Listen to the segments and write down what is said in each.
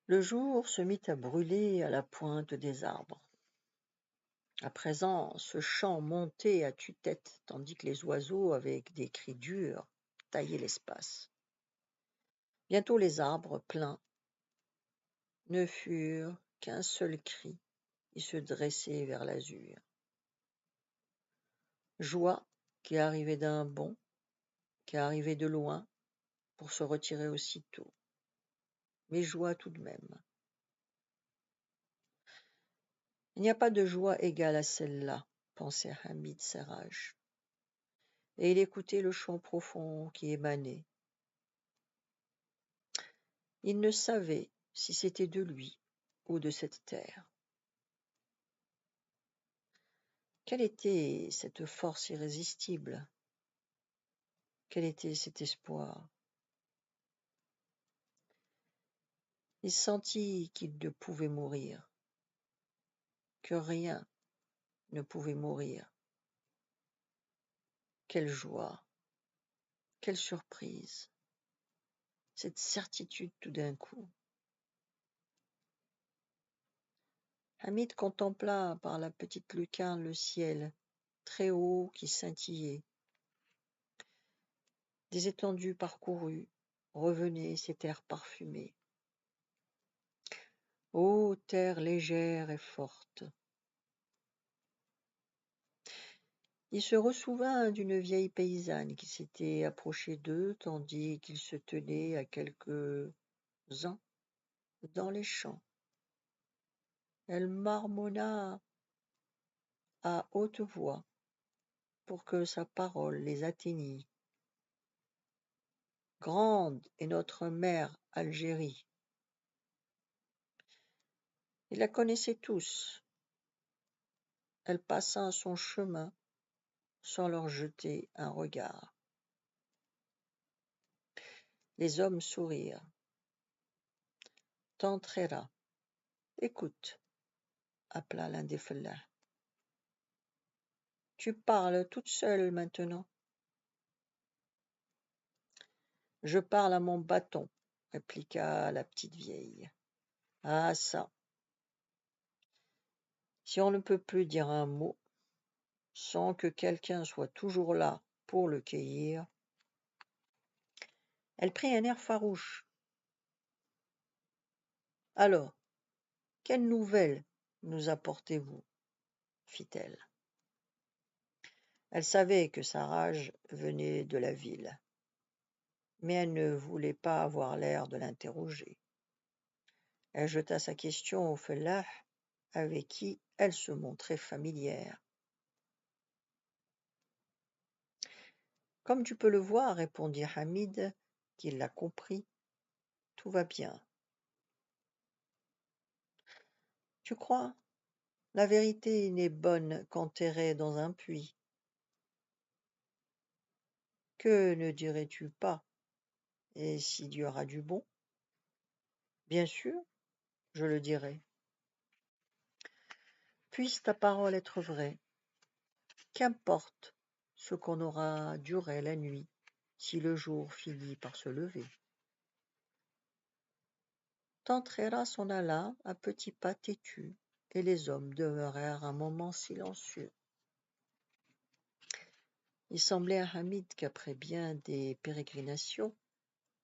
Le jour se mit à brûler à la pointe des arbres. À présent, ce chant montait à tue-tête, tandis que les oiseaux, avec des cris durs, taillaient l'espace. Bientôt les arbres pleins ne furent qu'un seul cri, et se dressaient vers l'azur. Joie qui arrivait d'un bond, qui arrivait de loin, pour se retirer aussitôt. Mais joie tout de même. Il n'y a pas de joie égale à celle-là, pensait Hamid Serraj. Et il écoutait le chant profond qui émanait. Il ne savait si c'était de lui ou de cette terre. Quelle était cette force irrésistible? Quel était cet espoir? Il sentit qu'il ne pouvait mourir, que rien ne pouvait mourir. Quelle joie, quelle surprise, cette certitude tout d'un coup. Hamid contempla par la petite lucarne le ciel, très haut, qui scintillait. Des étendues parcourues revenaient ces terres parfumées. Ô terre légère et forte! Il se ressouvint d'une vieille paysanne qui s'était approchée d'eux tandis qu'ils se tenaient à quelques-uns dans les champs. Elle marmonna à haute voix pour que sa parole les atteignît. Grande est notre mère Algérie. Ils la connaissaient tous. Elle passa son chemin sans leur jeter un regard. Les hommes sourirent. Tantrera, écoute, appela l'un des fellahs. Tu parles toute seule maintenant. Je parle à mon bâton, répliqua la petite vieille. Ah ça. Si on ne peut plus dire un mot sans que quelqu'un soit toujours là pour le cueillir. Elle prit un air farouche. Alors, quelle nouvelle nous apportez-vous? Fit-elle. Elle savait que sa rage venait de la ville, mais elle ne voulait pas avoir l'air de l'interroger. Elle jeta sa question au fellah avec qui elle se montrait familière. Comme tu peux le voir, répondit Hamid, qui l'a compris, tout va bien. Tu crois? La vérité n'est bonne qu'enterrée dans un puits. Que ne dirais-tu pas? Et s'il y aura du bon? Bien sûr, je le dirai. Puisse ta parole être vraie. Qu'importe ce qu'on aura duré la nuit, si le jour finit par se lever. Tantrera s'en alla à petits pas têtus, et les hommes demeurèrent un moment silencieux. Il semblait à Hamid qu'après bien des pérégrinations,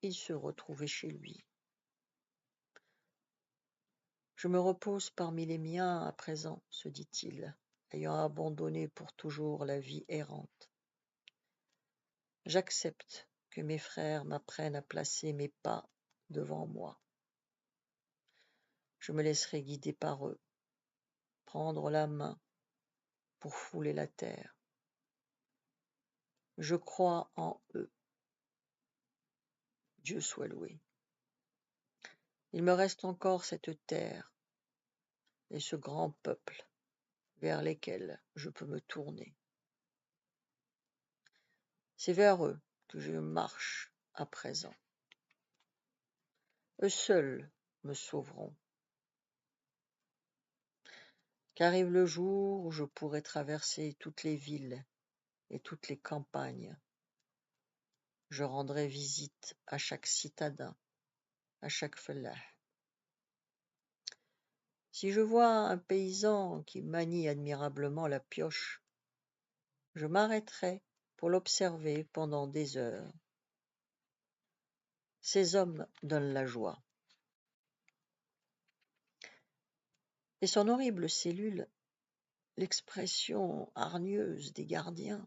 il se retrouvait chez lui. Je me repose parmi les miens à présent, se dit-il, ayant abandonné pour toujours la vie errante. J'accepte que mes frères m'apprennent à placer mes pas devant moi. Je me laisserai guider par eux, prendre la main pour fouler la terre. Je crois en eux. Dieu soit loué. Il me reste encore cette terre et ce grand peuple vers lesquels je peux me tourner. C'est vers eux que je marche à présent. Eux seuls me sauveront. Qu'arrive le jour où je pourrai traverser toutes les villes et toutes les campagnes. Je rendrai visite à chaque citadin, à chaque fellah. Si je vois un paysan qui manie admirablement la pioche, je m'arrêterai pour l'observer pendant des heures. Ces hommes donnent la joie. Et son horrible cellule, l'expression hargneuse des gardiens,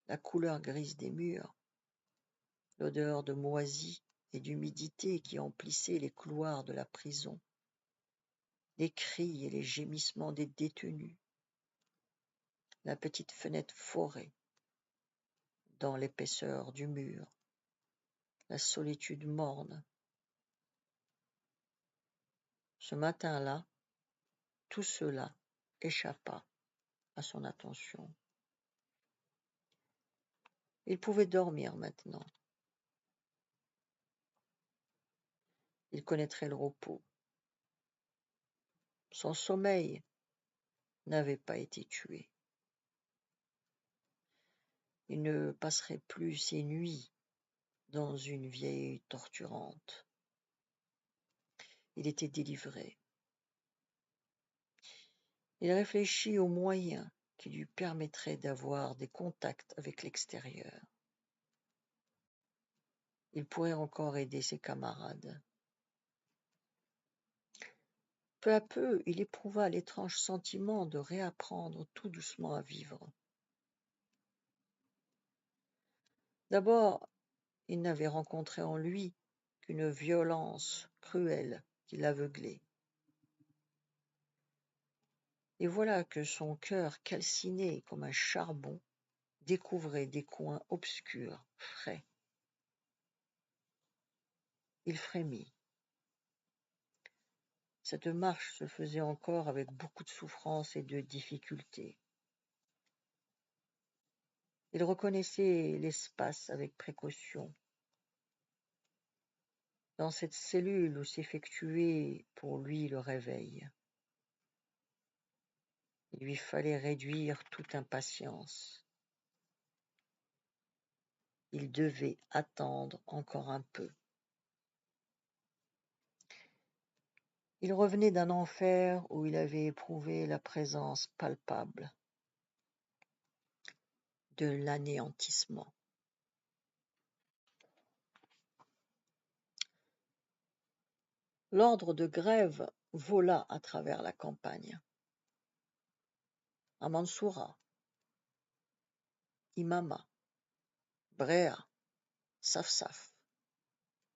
la couleur grise des murs, l'odeur de moisi et d'humidité qui emplissait les couloirs de la prison, les cris et les gémissements des détenus, la petite fenêtre forée dans l'épaisseur du mur, la solitude morne. Ce matin-là, tout cela échappa à son attention. Il pouvait dormir maintenant. Il connaîtrait le repos. Son sommeil n'avait pas été tué. Il ne passerait plus ses nuits dans une vieille torturante. Il était délivré. Il réfléchit aux moyens qui lui permettraient d'avoir des contacts avec l'extérieur. Il pourrait encore aider ses camarades. Peu à peu, il éprouva l'étrange sentiment de réapprendre tout doucement à vivre. D'abord, il n'avait rencontré en lui qu'une violence cruelle qui l'aveuglait. Et voilà que son cœur calciné comme un charbon découvrait des coins obscurs, frais. Il frémit. Cette marche se faisait encore avec beaucoup de souffrance et de difficulté. Il reconnaissait l'espace avec précaution. Dans cette cellule où s'effectuait pour lui le réveil, il lui fallait réduire toute impatience. Il devait attendre encore un peu. Il revenait d'un enfer où il avait éprouvé la présence palpable de l'anéantissement. L'ordre de grève vola à travers la campagne. À Mansoura, Imama, Bréa, Safsaf,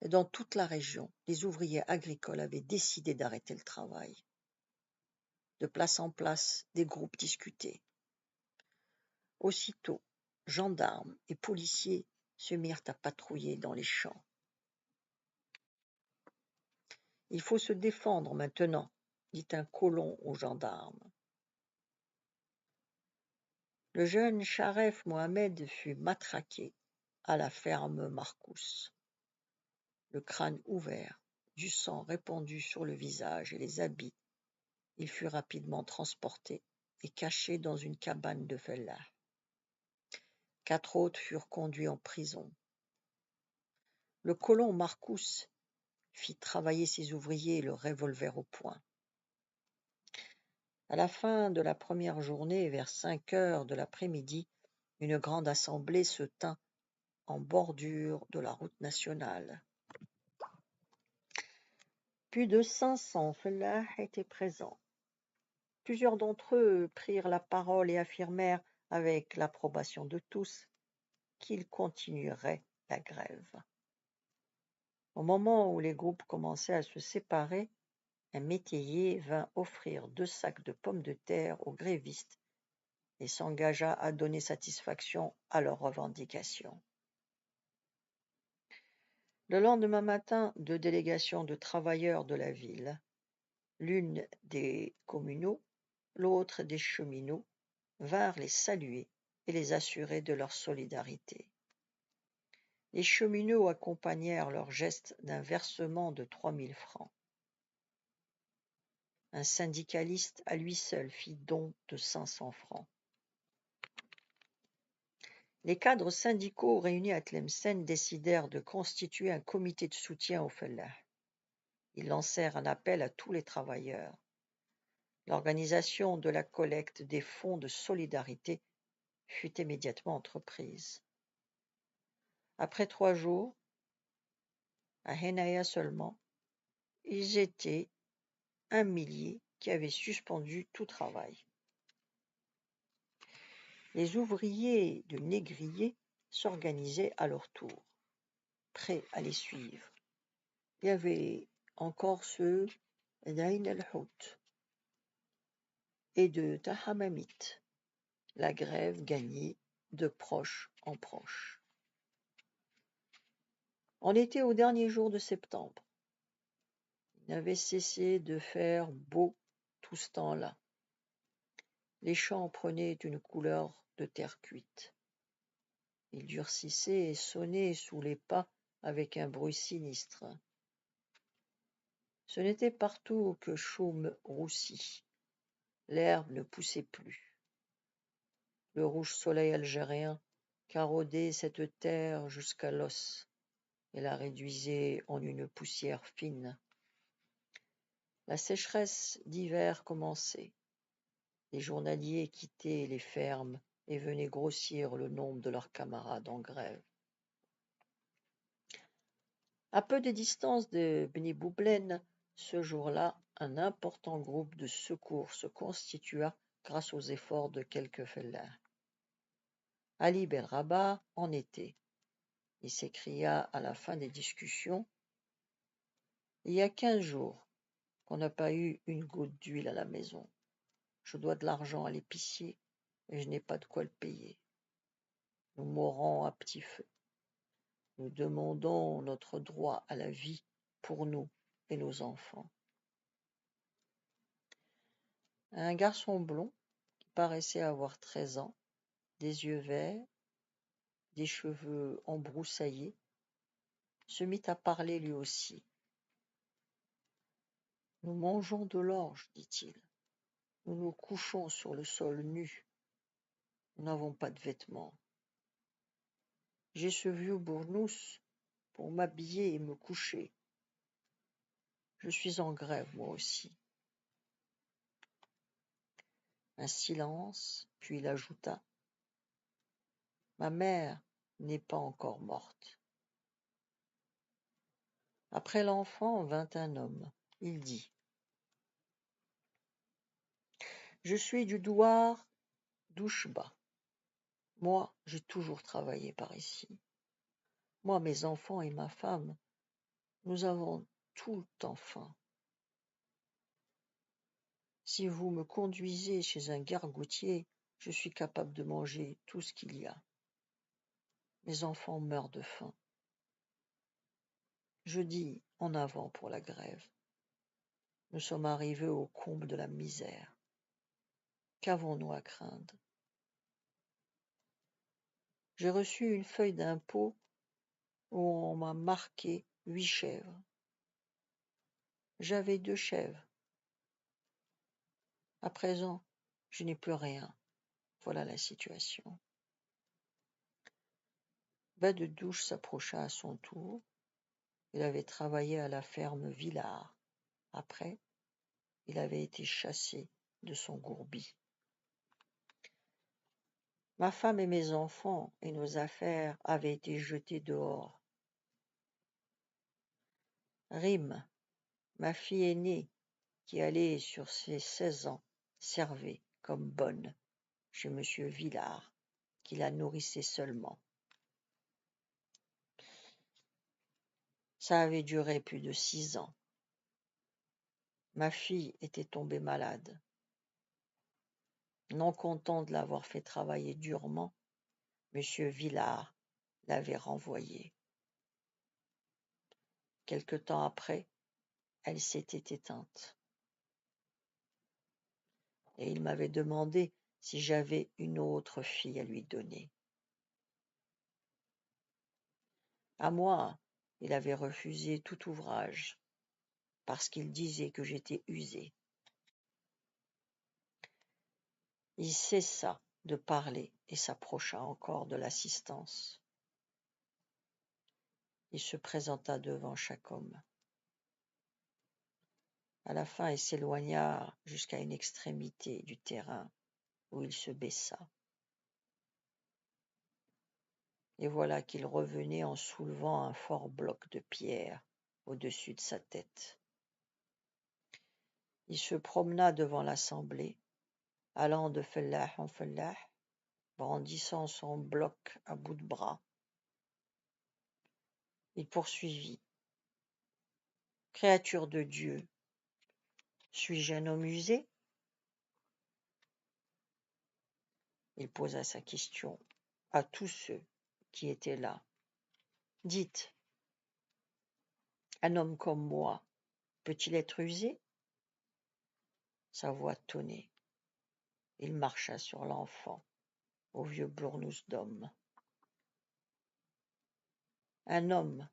et dans toute la région, les ouvriers agricoles avaient décidé d'arrêter le travail. De place en place, des groupes discutaient. Aussitôt, gendarmes et policiers se mirent à patrouiller dans les champs. « Il faut se défendre maintenant », dit un colon aux gendarmes. Le jeune Charef Mohamed fut matraqué à la ferme Marcous, le crâne ouvert, du sang répandu sur le visage et les habits. Il fut rapidement transporté et caché dans une cabane de fellah. 4 autres furent conduits en prison. Le colon Marcous fit travailler ses ouvriers, le revolver au poing. À la fin de la première journée, vers 5 heures de l'après-midi, une grande assemblée se tint en bordure de la route nationale. Plus de 500 fellahs étaient présents. Plusieurs d'entre eux prirent la parole et affirmèrent, avec l'approbation de tous, qu'ils continueraient la grève. Au moment où les groupes commençaient à se séparer, un métayer vint offrir 2 sacs de pommes de terre aux grévistes et s'engagea à donner satisfaction à leurs revendications. Le lendemain matin, 2 délégations de travailleurs de la ville, l'une des communaux, l'autre des cheminots, vinrent les saluer et les assurer de leur solidarité. Les cheminots accompagnèrent leur geste d'un versement de 3000 francs. Un syndicaliste à lui seul fit don de 500 francs. Les cadres syndicaux réunis à Tlemcen décidèrent de constituer un comité de soutien aux fellahs. Ils lancèrent un appel à tous les travailleurs. L'organisation de la collecte des fonds de solidarité fut immédiatement entreprise. Après 3 jours, à Henaya seulement, ils étaient 1 millier qui avaient suspendu tout travail. Les ouvriers de négrier s'organisaient à leur tour, prêts à les suivre. Il y avait encore ceux d'Ain el-Hout et de Tahamamit. La grève gagnait de proche en proche. On était au dernier jour de septembre. Il n'avait cessé de faire beau tout ce temps-là. Les champs prenaient une couleur de terre cuite. Ils durcissaient et sonnaient sous les pas avec un bruit sinistre. Ce n'était partout que chaume roussi. L'herbe ne poussait plus. Le rouge soleil algérien caraudait cette terre jusqu'à l'os et la réduisait en une poussière fine. La sécheresse d'hiver commençait. Les journaliers quittaient les fermes et venaient grossir le nombre de leurs camarades en grève. À peu de distance de Beni Boublen, ce jour-là, un important groupe de secours se constitua grâce aux efforts de quelques fellahs. Ali Ben Rabah en était. Il s'écria à la fin des discussions: « Il y a 15 jours qu'on n'a pas eu une goutte d'huile à la maison. Je dois de l'argent à l'épicier et je n'ai pas de quoi le payer. Nous mourons à petit feu. Nous demandons notre droit à la vie pour nous et nos enfants. » Un garçon blond, qui paraissait avoir 13 ans, des yeux verts, des cheveux embroussaillés, se mit à parler lui aussi. « Nous mangeons de l'orge, dit-il. Nous nous couchons sur le sol nu. Nous n'avons pas de vêtements. J'ai ce vieux bournous pour m'habiller et me coucher. Je suis en grève, moi aussi. » Un silence, puis il ajouta: « Ma mère n'est pas encore morte. » Après l'enfant vint un homme. Il dit: « Je suis du douar d'Ouchba. Moi, j'ai toujours travaillé par ici. Moi, mes enfants et ma femme, nous avons tout le temps faim. Si vous me conduisez chez un gargoutier, je suis capable de manger tout ce qu'il y a. Mes enfants meurent de faim. Je dis en avant pour la grève. Nous sommes arrivés au comble de la misère. Qu'avons-nous à craindre? J'ai reçu une feuille d'impôt où on m'a marqué 8 chèvres. J'avais 2 chèvres. À présent, je n'ai plus rien. Voilà la situation. » Bas de Douche s'approcha à son tour. Il avait travaillé à la ferme Villard. Après, il avait été chassé de son gourbi. Ma femme et mes enfants et nos affaires avaient été jetés dehors. Rim, ma fille aînée, qui allait sur ses 16 ans, servait comme bonne chez monsieur Villard, qui la nourrissait seulement. Ça avait duré plus de 6 ans. Ma fille était tombée malade. Non content de l'avoir fait travailler durement, monsieur Villard l'avait renvoyée. Quelque temps après, elle s'était éteinte. Et il m'avait demandé si j'avais une autre fille à lui donner. À moi, il avait refusé tout ouvrage, parce qu'il disait que j'étais usé. Il cessa de parler et s'approcha encore de l'assistance. Il se présenta devant chaque homme. À la fin, il s'éloigna jusqu'à une extrémité du terrain où il se baissa. Et voilà qu'il revenait en soulevant un fort bloc de pierre au-dessus de sa tête. Il se promena devant l'assemblée, allant de fellah en fellah, brandissant son bloc à bout de bras. Il poursuivit. « Créature de Dieu, suis-je un homme usé ?» Il posa sa question à tous ceux qui étaient là. « Dites, un homme comme moi peut-il être usé ?» Sa voix tonnait. Il marcha sur l'enfant, au vieux bournous d'homme. « Un homme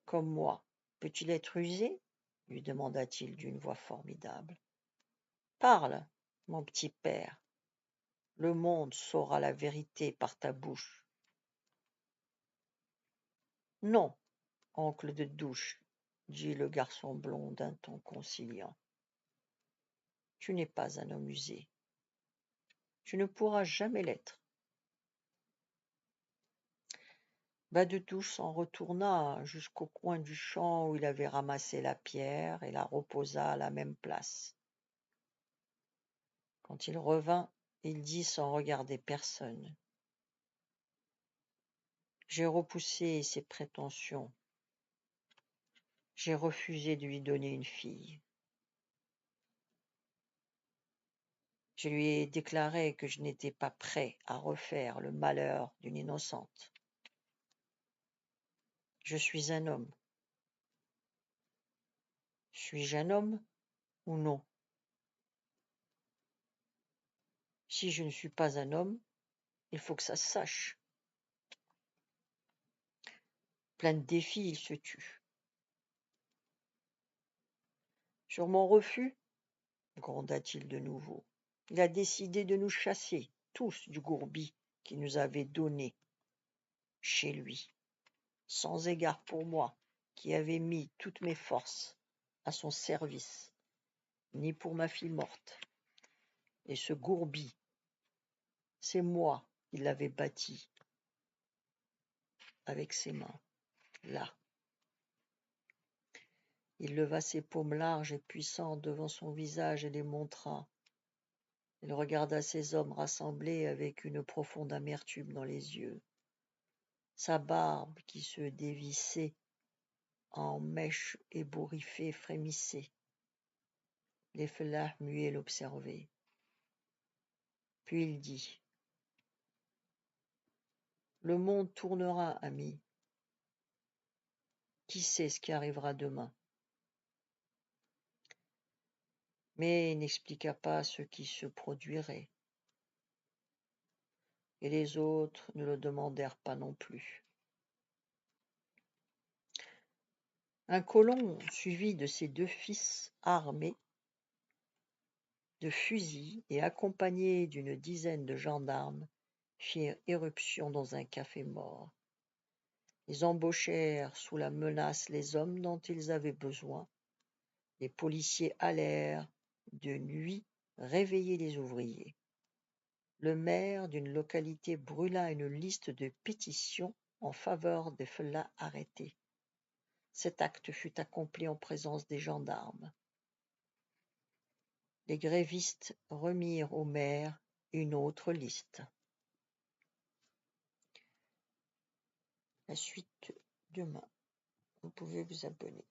comme moi peut-il être usé ?» lui demanda-t-il d'une voix formidable. « Parle, mon petit père. Le monde saura la vérité par ta bouche. » « Non, oncle de douche, » dit le garçon blond d'un ton conciliant. « Tu n'es pas un homme usé. Tu ne pourras jamais l'être. » Bas de Touche s'en retourna jusqu'au coin du champ où il avait ramassé la pierre et la reposa à la même place. Quand il revint, il dit sans regarder personne. « J'ai repoussé ses prétentions. J'ai refusé de lui donner une fille. Je lui ai déclaré que je n'étais pas prêt à refaire le malheur d'une innocente. Je suis un homme. Suis-je un homme ou non? Si je ne suis pas un homme, il faut que ça se sache. » Plein de défis, il se tut. « Sur mon refus, gronda-t-il de nouveau, il a décidé de nous chasser, tous, du gourbi qu'il nous avait donné chez lui, sans égard pour moi, qui avais mis toutes mes forces à son service, ni pour ma fille morte. Et ce gourbi, c'est moi qui l'avais bâti avec ses mains, là. » Il leva ses paumes larges et puissantes devant son visage et les montra. Il regarda ces hommes rassemblés avec une profonde amertume dans les yeux. Sa barbe qui se dévissait en mèches ébouriffées frémissait. Les fellahs muets l'observaient. Puis il dit : « Le monde tournera, ami. Qui sait ce qui arrivera demain ? » Mais il n'expliqua pas ce qui se produirait. Et les autres ne le demandèrent pas non plus. Un colon, suivi de ses 2 fils armés de fusils et accompagné d'une dizaine de gendarmes, firent éruption dans un café mort. Ils embauchèrent sous la menace les hommes dont ils avaient besoin. Les policiers allèrent de nuit réveiller les ouvriers. Le maire d'une localité brûla une liste de pétitions en faveur des fellahs arrêtés. Cet acte fut accompli en présence des gendarmes. Les grévistes remirent au maire une autre liste. La suite demain. Vous pouvez vous abonner.